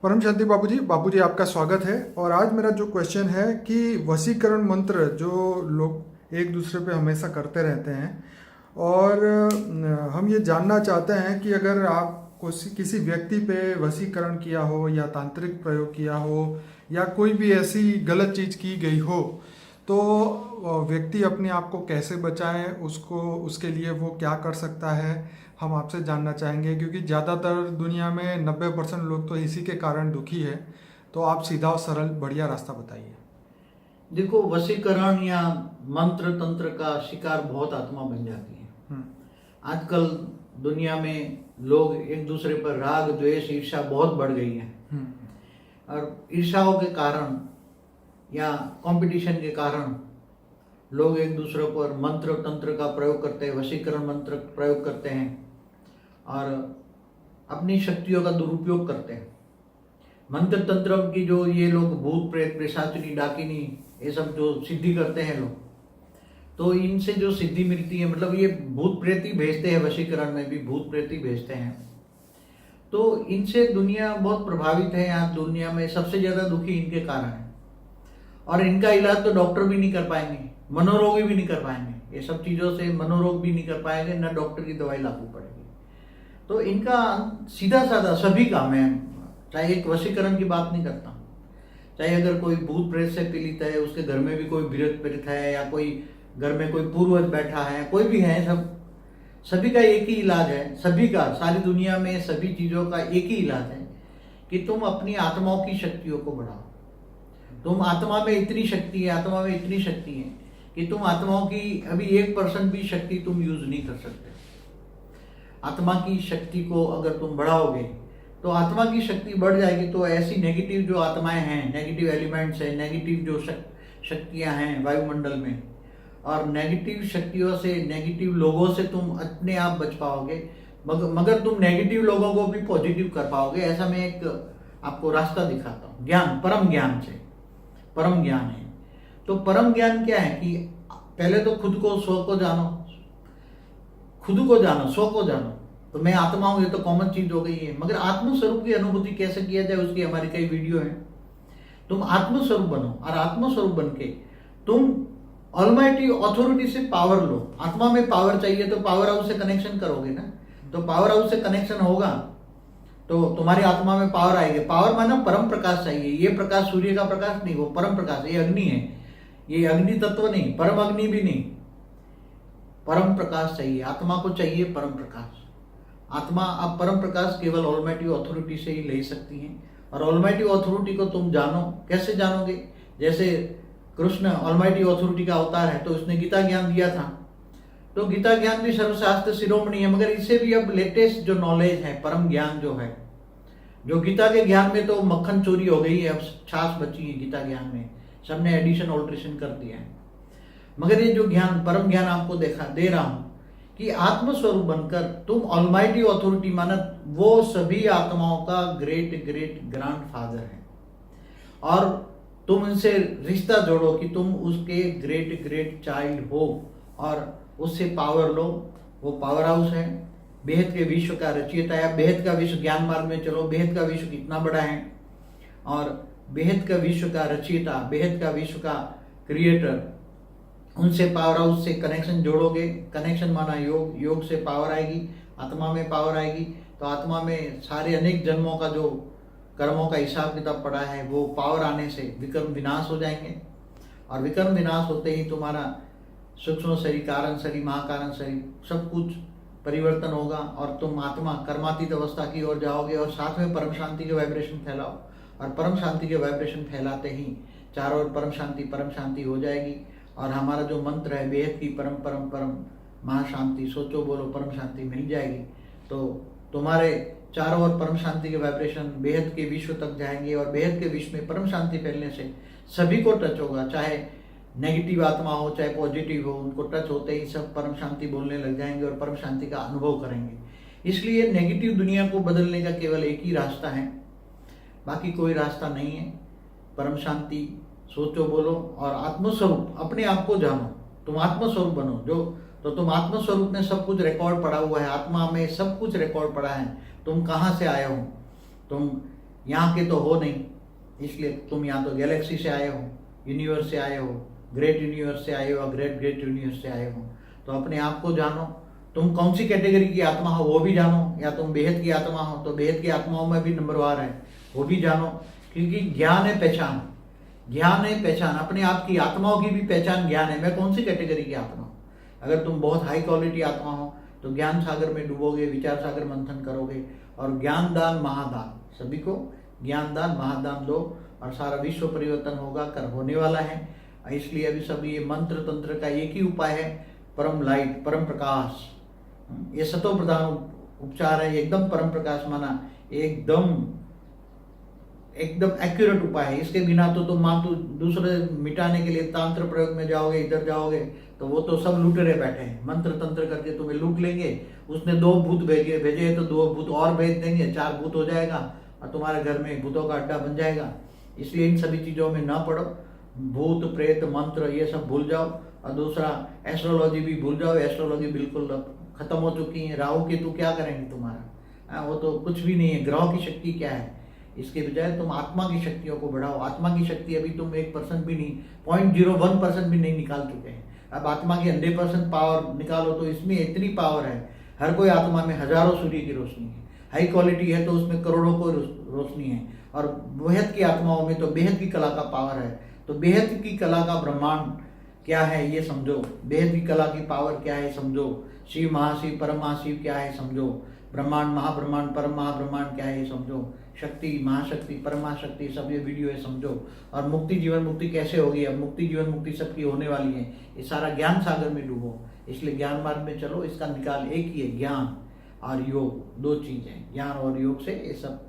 परम शांति बाबूजी आपका स्वागत है। और आज मेरा जो क्वेश्चन है कि वशीकरण मंत्र जो लोग एक दूसरे पे हमेशा करते रहते हैं, और हम ये जानना चाहते हैं कि अगर आप किसी व्यक्ति पे वशीकरण किया हो या तांत्रिक प्रयोग किया हो या कोई भी ऐसी गलत चीज़ की गई हो, तो व्यक्ति अपने आप को कैसे बचाए, उसको उसके लिए वो क्या कर सकता है, हम आपसे जानना चाहेंगे। क्योंकि ज़्यादातर दुनिया में 90% लोग तो इसी के कारण दुखी है। तो आप सीधा और सरल बढ़िया रास्ता बताइए। देखो, वशीकरण या मंत्र तंत्र का शिकार बहुत आत्मा बन जाती है। आजकल दुनिया में लोग एक दूसरे पर राग द्वेष ईर्ष्या बहुत बढ़ गई है। और ईर्ष्याओं के कारण या कंपटीशन के कारण लोग एक दूसरे पर मंत्र तंत्र का प्रयोग करते हैं, वशीकरण मंत्र प्रयोग करते हैं और अपनी शक्तियों का दुरुपयोग करते हैं। मंत्र तंत्र की जो ये लोग भूत प्रेत पिशाचिनी डाकिनी ये सब जो सिद्धि करते हैं लोग, तो इनसे जो सिद्धि मिलती है, मतलब ये भूत प्रेत ही भेजते हैं, वशीकरण में भी भूत प्रेत ही भेजते हैं। तो इनसे दुनिया बहुत प्रभावित है। आज दुनिया में सबसे ज्यादा दुखी इनके कारण है। और इनका इलाज तो डॉक्टर भी नहीं कर पाएंगे, मनोरोगी भी नहीं कर पाएंगे। ये सब चीजों से मनोरोग भी नहीं कर पाएंगे, न डॉक्टर की दवाई लागू पड़ेगी। तो इनका सीधा साधा सभी का, मैं चाहे एक वशीकरण की बात नहीं करता, चाहे अगर कोई भूत प्रेत से पीड़ित है, उसके घर में भी कोई भीरत प्रेत है, या कोई घर में कोई पूर्वज बैठा है, कोई भी है, सभी का एक ही इलाज है। सभी का, सारी दुनिया में सभी चीजों का एक ही इलाज है कि तुम अपनी आत्माओं की शक्तियों को बढ़ाओ। तुम आत्मा में इतनी शक्ति है, आत्मा में इतनी शक्ति है कि तुम आत्माओं की अभी 1% भी शक्ति तुम यूज नहीं कर सकते। आत्मा की शक्ति को अगर तुम बढ़ाओगे तो आत्मा की शक्ति बढ़ जाएगी। तो ऐसी नेगेटिव जो आत्माएं हैं, नेगेटिव एलिमेंट्स है, नेगेटिव जो शक्तियां हैं वायुमंडल में, और नेगेटिव शक्तियों से, नेगेटिव लोगों से तुम अपने आप बच पाओगे। मगर तुम नेगेटिव लोगों को भी पॉजिटिव कर पाओगे। ऐसा मैं एक आपको रास्ता दिखाता हूँ, ज्ञान, परम ज्ञान से। परम ज्ञान है तो परम ज्ञान क्या है कि पहले तो खुद को, स्व को जानो, खुद को जानो, स्व को जानो। तो मैं आत्मा हूं, ये तो कॉमन चीज हो गई है। मगर आत्मस्वरूप की अनुभूति कैसे किया जाए, उसकी हमारी कई वीडियो है। तुम आत्मस्वरूप बनो, और आत्मस्वरूप बन के तुम ऑलमाइटी अथॉरिटी से पावर लो। आत्मा में पावर चाहिए तो पावर हाउस से कनेक्शन करोगे ना। तो पावर हाउस से कनेक्शन होगा तो तुम्हारी आत्मा में पावर आएगी। पावर माना परम प्रकाश चाहिए। ये प्रकाश सूर्य का प्रकाश नहीं, वो परम प्रकाश, ये अग्नि है। ये अग्नि तत्व नहीं, परम अग्नि भी नहीं, परम प्रकाश चाहिए। आत्मा को चाहिए परम प्रकाश। आत्मा अब परम प्रकाश केवल ऑलमाइटी अथॉरिटी से ही ले सकती है। और ऑलमाइटी अथॉरिटी को तुम जानो। कैसे जानोगे? जैसे कृष्ण ऑलमाइटी अथॉरिटी का अवतार है, तो उसने गीता ज्ञान दिया था। तो गीता ज्ञान भी सर्वशास्त्र शिरोमणि है, मगर इससे भी अब लेटेस्ट जो नॉलेज है, परम ज्ञान जो है, जो गीता के ज्ञान में तो मक्खन चोरी हो गई है, अब छाछ बची है गीता ज्ञान में, सबने एडिशन ऑल्ट्रेशन कर दिया है। मगर ये जो ज्ञान, परम ज्ञान आपको दे रहा हूं कि आत्मस्वरूप बनकर तुम ऑलमाइटी अथॉरिटी मानत, वो सभी आत्माओं का ग्रेट ग्रेट ग्रैंडफादर है। और तुम उनसे रिश्ता जोड़ो कि तुम उसके ग्रेट ग्रेट चाइल्ड हो, और उससे पावर लो। वो पावर हाउस है, बेहद के विश्व का रचयिता है। बेहद का विश्व, ज्ञान मार्ग में चलो, बेहद का विश्व कितना बड़ा है, और बेहद का विश्व का रचयिता, बेहद का विश्व का क्रिएटर, उनसे पावर हाउस से कनेक्शन जोड़ोगे। कनेक्शन माना योग, योग से पावर आएगी, आत्मा में पावर आएगी। तो आत्मा में सारे अनेक जन्मों का जो कर्मों का हिसाब किताब पड़ा है, वो पावर आने से विकर्म विनाश हो जाएंगे। और विकर्म विनाश होते ही तुम्हारा सूक्ष्म शरीर, कारण शरीर, महाकारण शरीर, सब कुछ परिवर्तन होगा, और तुम आत्मा कर्मातीत अवस्था की ओर जाओगे। और साथ में परम शांति के वाइब्रेशन फैलाओ, और परम शांति के वाइब्रेशन फैलाते ही चारों ओर परम शांति हो जाएगी। और हमारा जो मंत्र है, बेहद की परम परम परम महाशांति, सोचो बोलो परम शांति मिल जाएगी। तो तुम्हारे चारों ओर परम शांति के वाइब्रेशन बेहद के विश्व तक जाएंगे, और बेहद के विश्व में परम शांति फैलने से सभी को टच होगा। चाहे नेगेटिव आत्मा हो, चाहे पॉजिटिव हो, उनको टच होते ही सब परम शांति बोलने लग जाएंगे और परम शांति का अनुभव करेंगे। इसलिए नेगेटिव दुनिया को बदलने का केवल एक ही रास्ता है, बाकी कोई रास्ता नहीं है। परम शांति, सोचो बोलो, और आत्मस्वरूप, अपने आप को जानो। तुम आत्मस्वरूप बनो। जो तो तुम आत्मस्वरूप में सब कुछ रिकॉर्ड पड़ा हुआ है, आत्मा में सब कुछ रिकॉर्ड पड़ा है। तुम कहाँ से आए हो, तुम यहाँ के तो हो नहीं, इसलिए तुम यहाँ तो गैलेक्सी से आए हो, यूनिवर्स से आए हो, ग्रेट यूनिवर्स से आए हो, ग्रेट ग्रेट यूनिवर्स से आए हो। तो अपने आप को जानो, तुम कौन सी कैटेगरी की आत्मा हो वो भी जानो, या तुम बेहद की आत्मा हो तो बेहद की आत्माओं में भी नंबरवार है वो भी जानो। क्योंकि ज्ञान है पहचान, ज्ञान है पहचान, अपने आप की आत्माओं की भी पहचान ज्ञान है। मैं कौन सी कैटेगरी की आत्मा हूँ? अगर तुम बहुत हाई क्वालिटी आत्मा हो तो ज्ञान सागर में डूबोगे, विचार सागर मंथन करोगे और ज्ञान दान महादान, सभी को ज्ञान दान महादान दो और सारा विश्व परिवर्तन होगा, कर होने वाला है। इसलिए अभी सब ये मंत्र तंत्र का एक ही उपाय है, परम लाइट, परम प्रकाश। ये सतो प्रधान उपचार है, एकदम परम प्रकाश माना, एकदम एक्यूरेट उपाय है। इसके बिना तो तुम मान तो दूसरे मिटाने के लिए तांत्र प्रयोग में जाओगे, इधर जाओगे तो वो तो सब लूटेरे बैठे हैं, मंत्र तंत्र करके तुम्हें लूट लेंगे। उसने 2 भूत भेजे तो 2 भूत और भेज देंगे, 4 भूत हो जाएगा और तुम्हारे घर में भूतों का अड्डा बन जाएगा। इसलिए इन सभी चीजों में ना पड़ो, भूत प्रेत मंत्र ये सब भूल जाओ। और दूसरा एस्ट्रोलॉजी भी भूल जाओ, एस्ट्रोलॉजी बिल्कुल खत्म हो चुकी है। राहु केतु क्या करेंगे तुम्हारा? वो तो कुछ भी नहीं है। ग्रहों की शक्ति क्या है? इसके बजाय तुम आत्मा की शक्तियों को बढ़ाओ। आत्मा की शक्ति अभी तुम 1% भी नहीं, 0.01% भी नहीं निकाल चुके हैं। अब आत्मा की 100% पावर निकालो तो इसमें इतनी पावर है, हर कोई आत्मा में हजारों सूर्य की रोशनी है। हाई क्वालिटी है तो उसमें करोड़ों को रोशनी है। और बेहद की आत्माओं में तो बेहद की कला का पावर है। तो बेहद की कला का ब्रह्मांड क्या है ये समझो, बेहद की कला की पावर क्या है समझो, शिव महाशिव परम महाशिव क्या है समझो, ब्रह्मांड महाब्रह्मांड परम महाब्रह्मांड क्या है समझो, शक्ति महाशक्ति परमाशक्ति सब ये वीडियो है समझो। और मुक्ति जीवन मुक्ति कैसे होगी? अब मुक्ति जीवन मुक्ति सबकी होने वाली है। ये सारा ज्ञान सागर में डूबो, इसलिए ज्ञान मार्ग में चलो। इसका निकाल एक ही है, ज्ञान और योग, 2 चीज है। ज्ञान और योग से ये सब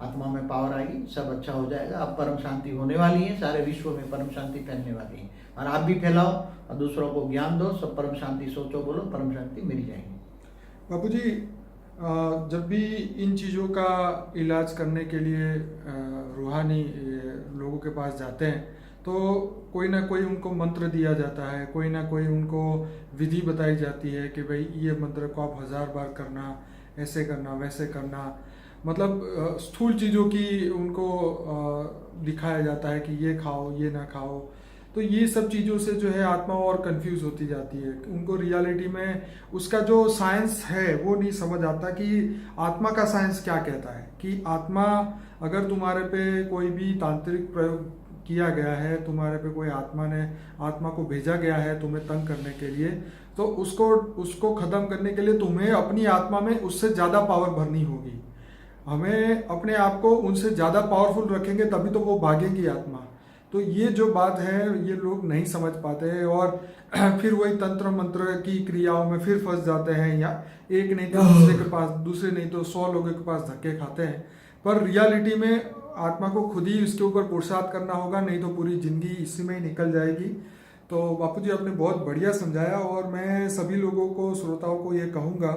आत्मा में पावर आएगी, सब अच्छा हो जाएगा। अब परम शांति होने वाली है, सारे विश्व में परम शांति फैलने वाली है। और आप भी फैलाओ और दूसरों को ज्ञान दो, सब परम शांति सोचो, बोलो, परम शांति मिल जाएगी। बापू जी, जब भी इन चीज़ों का इलाज करने के लिए रूहानी लोगों के पास जाते हैं तो कोई ना कोई उनको मंत्र दिया जाता है, कोई ना कोई उनको विधि बताई जाती है कि भाई ये मंत्र को आप 1000 बार करना, ऐसे करना, वैसे करना। मतलब स्थूल चीज़ों की उनको दिखाया जाता है कि ये खाओ, ये ना खाओ। तो ये सब चीज़ों से जो है आत्मा और कंफ्यूज होती जाती है। उनको रियलिटी में उसका जो साइंस है वो नहीं समझ आता कि आत्मा का साइंस क्या कहता है। कि आत्मा, अगर तुम्हारे पे कोई भी तांत्रिक प्रयोग किया गया है, तुम्हारे पे कोई आत्मा को भेजा गया है तुम्हें तंग करने के लिए, तो उसको ख़त्म करने के लिए तुम्हें अपनी आत्मा में उससे ज़्यादा पावर भरनी होगी। हमें अपने आप को उनसे ज़्यादा पावरफुल रखेंगे तभी तो वो भागेगी आत्मा। तो ये जो बात है ये लोग नहीं समझ पाते हैं और फिर वही तंत्र मंत्र की क्रियाओं में फिर फंस जाते हैं, या एक नहीं तो दूसरे के पास, दूसरे नहीं तो 100 लोगों के पास धक्के खाते हैं। पर रियलिटी में आत्मा को खुद ही इसके ऊपर पुरुषार्थ करना होगा, नहीं तो पूरी जिंदगी इसी में ही निकल जाएगी। तो बापू जी आपने बहुत बढ़िया समझाया और मैं सभी लोगों को, श्रोताओं को ये कहूँगा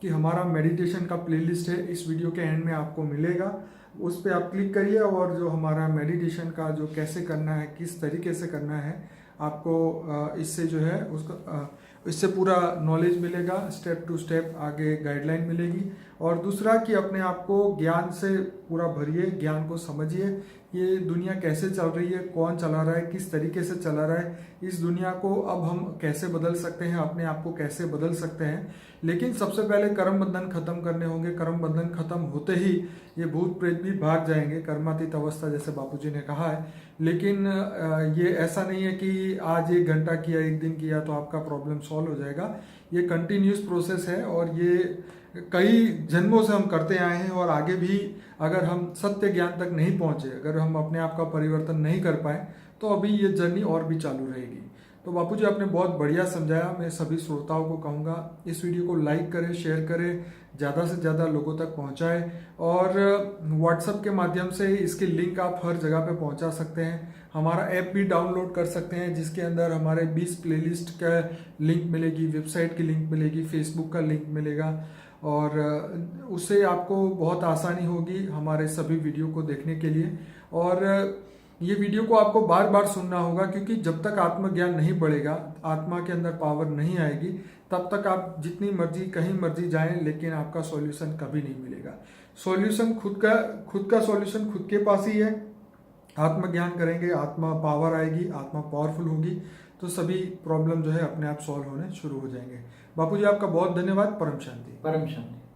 कि हमारा मेडिटेशन का प्लेलिस्ट है, इस वीडियो के एंड में आपको मिलेगा, उस पर आप क्लिक करिए और जो हमारा मेडिटेशन का जो कैसे करना है, किस तरीके से करना है, आपको इससे जो है उसका इससे पूरा नॉलेज मिलेगा, स्टेप टू स्टेप आगे गाइडलाइन मिलेगी। और दूसरा कि अपने आप को ज्ञान से पूरा भरिए, ज्ञान को समझिए, ये दुनिया कैसे चल रही है, कौन चला रहा है, किस तरीके से चला रहा है, इस दुनिया को अब हम कैसे बदल सकते हैं, अपने आप को कैसे बदल सकते हैं। लेकिन सबसे पहले कर्म बंधन खत्म करने होंगे। कर्म बंधन खत्म होते ही ये भूत प्रेत भी भाग जाएंगे, कर्मातीत अवस्था जैसे बापूजी ने कहा है। लेकिन ये ऐसा नहीं है कि आज 1 घंटा किया, 1 दिन किया तो आपका प्रॉब्लम सॉल्व हो जाएगा। ये कंटिन्यूस प्रोसेस है और ये कई जन्मों से हम करते आए हैं। और आगे भी अगर हम सत्य ज्ञान तक नहीं पहुंचे, अगर हम अपने आप का परिवर्तन नहीं कर पाए, तो अभी ये जर्नी और भी चालू रहेगी। तो बापू जी आपने बहुत बढ़िया समझाया। मैं सभी श्रोताओं को कहूँगा इस वीडियो को लाइक करें, शेयर करें, ज़्यादा से ज़्यादा लोगों तक पहुँचाएं। और व्हाट्सएप के माध्यम से इसकी लिंक आप हर जगह पे पहुँचा सकते हैं। हमारा ऐप भी डाउनलोड कर सकते हैं जिसके अंदर हमारे 20 प्लेलिस्ट का लिंक मिलेगी, वेबसाइट की लिंक मिलेगी, फेसबुक का लिंक मिलेगा और उससे आपको बहुत आसानी होगी हमारे सभी वीडियो को देखने के लिए। और ये वीडियो को आपको बार बार सुनना होगा क्योंकि जब तक आत्मज्ञान नहीं बढ़ेगा, आत्मा के अंदर पावर नहीं आएगी, तब तक आप जितनी मर्जी कहीं मर्जी जाएं लेकिन आपका सॉल्यूशन कभी नहीं मिलेगा। सॉल्यूशन खुद का सॉल्यूशन खुद के पास ही है। आत्मज्ञान करेंगे, आत्मा पावर आएगी, आत्मा पावरफुल होगी, तो सभी प्रॉब्लम जो है अपने आप सॉल्व होने शुरू हो जाएंगे। बापूजी आपका बहुत धन्यवाद। परम शांति। परम शांति।